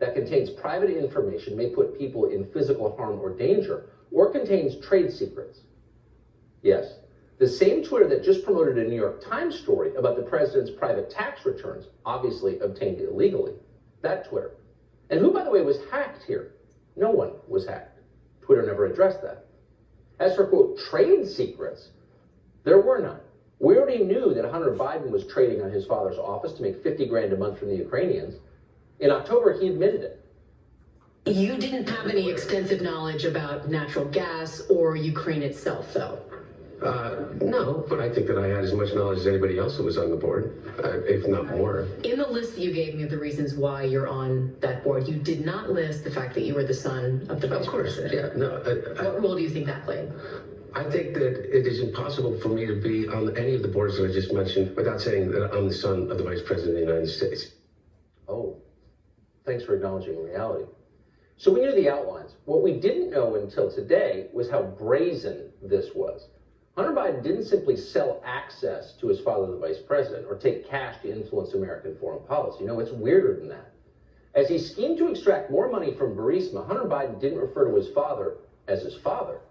that contains private information, may put people in physical harm or danger, or contains trade secrets. Yes, the same Twitter that just promoted a New York Times story about the president's private tax returns, obviously obtained illegally, that Twitter. And who, by the way, was hacked here? No one was hacked. Twitter never addressed that. As for, quote, trade secrets, there were none. We already knew that Hunter Biden was trading on his father's office to make 50 grand a month from the Ukrainians. In October, he admitted it. You didn't have any extensive knowledge about natural gas or Ukraine itself, though? No, but I think that I had as much knowledge as anybody else who was on the board, if not more. In the list that you gave me of the reasons why you're on that board, you did not list the fact that you were the son of the vice president. Yeah, no. What role do you think that played? I think that it is impossible for me to be on any of the boards that I just mentioned without saying that I'm the son of the Vice President of the United States. Oh, thanks for acknowledging reality. So we knew the outlines. What we didn't know until today was how brazen this was. Hunter Biden didn't simply sell access to his father, the vice president, or take cash to influence American foreign policy. No, it's weirder than that. As he schemed to extract more money from Burisma, Hunter Biden didn't refer to his father as his father.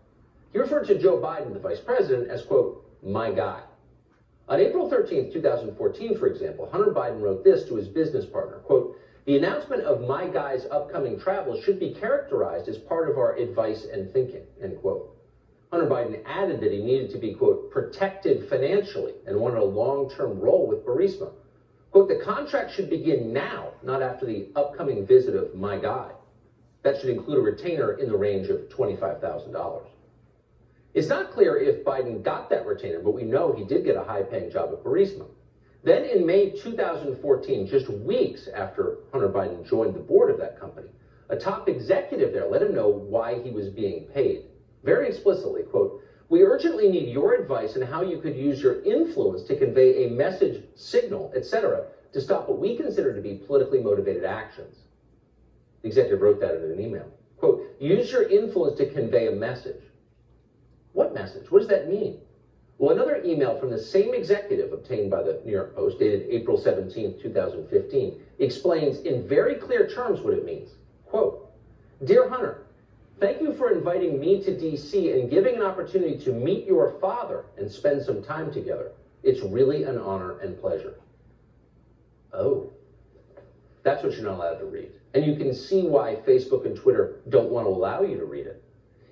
He referred to Joe Biden, the vice president, as, quote, my guy. On April 13th, 2014, for example, Hunter Biden wrote this to his business partner, quote, the announcement of my guy's upcoming travel should be characterized as part of our advice and thinking, end quote. Hunter Biden added that he needed to be, quote, protected financially and wanted a long-term role with Burisma. Quote, the contract should begin now, not after the upcoming visit of my guy. That should include a retainer in the range of $25,000. It's not clear if Biden got that retainer, but we know he did get a high-paying job at Burisma. Then in May 2014, just weeks after Hunter Biden joined the board of that company, a top executive there let him know why he was being paid. Very explicitly, quote, we urgently need your advice on how you could use your influence to convey a message, signal, etc., to stop what we consider to be politically motivated actions. The executive wrote that in an email. Quote, use your influence to convey a message. What message? What does that mean? Well, another email from the same executive obtained by the New York Post, dated April 17, 2015, explains in very clear terms what it means. Quote, Dear Hunter, thank you for inviting me to D.C. and giving an opportunity to meet your father and spend some time together. It's really an honor and pleasure. Oh, that's what you're not allowed to read. And you can see why Facebook and Twitter don't want to allow you to read it.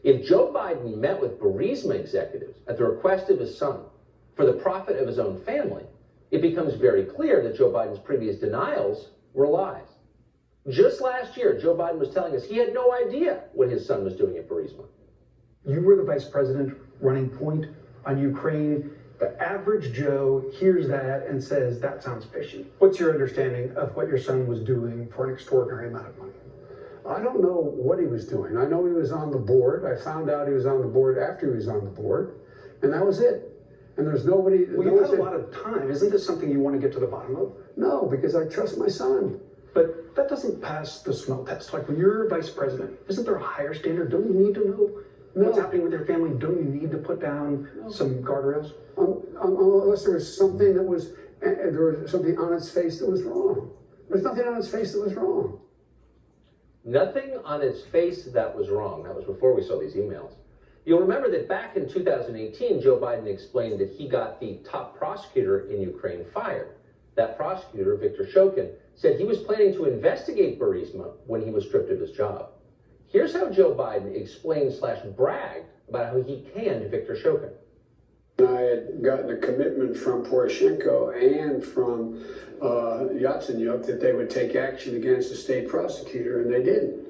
If Joe Biden met with Burisma executives at the request of his son for the profit of his own family, it becomes very clear that Joe Biden's previous denials were lies. Just last year, Joe Biden was telling us he had no idea what his son was doing at Burisma. You were the vice president running point on Ukraine. The average Joe hears that and says, that sounds fishy. What's your understanding of what your son was doing for an extraordinary amount of money? I don't know what he was doing. I know he was on the board. I found out he was on the board after he was on the board, and that was it. And there's nobody... Well, you had a lot of time. Isn't this something you want to get to the bottom of? No, because I trust my son. But that doesn't pass the smell test. Like when you're vice president, isn't there a higher standard? Don't you need to know what's happening with your family? Don't you need to put down some guardrails? Unless there was something that was... there was something on its face that was wrong. There's nothing on its face that was wrong. Nothing on its face that was wrong. That was before we saw these emails. You'll remember that back in 2018, Joe Biden explained that he got the top prosecutor in Ukraine fired. That prosecutor, Viktor Shokin, said he was planning to investigate Burisma when he was stripped of his job. Here's how Joe Biden explained/bragged about how he canned Viktor Shokin. I had gotten a commitment from Poroshenko and from Yatsenyuk that they would take action against the state prosecutor, and they didn't.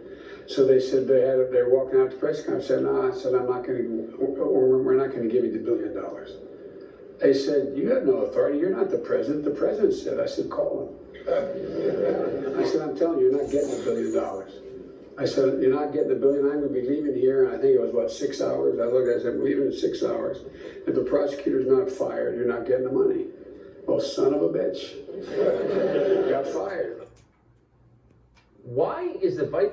So they said they were walking out to press conference. Said, "No," I said, "I'm not going to, or we're not going to give you the $1 billion." They said, "You have no authority. You're not the president." The president said, I said, "Call him." I said, "I'm telling you, you're not getting $1 billion." I said, "You're not getting the $1 billion. I'm going to be leaving here." And I think it was, what, 6 hours? I looked at it, I said, "I'm leaving in 6 hours. If the prosecutor's not fired, you're not getting the money." Well, son of a bitch. Got fired. Why is the vice...